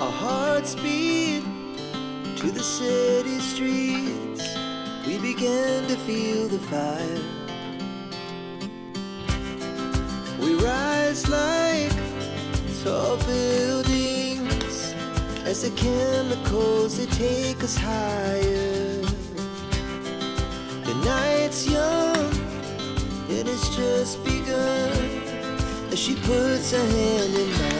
Our hearts beat to the city streets. We began to feel the fire. We rise like tall buildings as the chemicals, they take us higher. The night's young, it has just begun as she puts her hand in mine.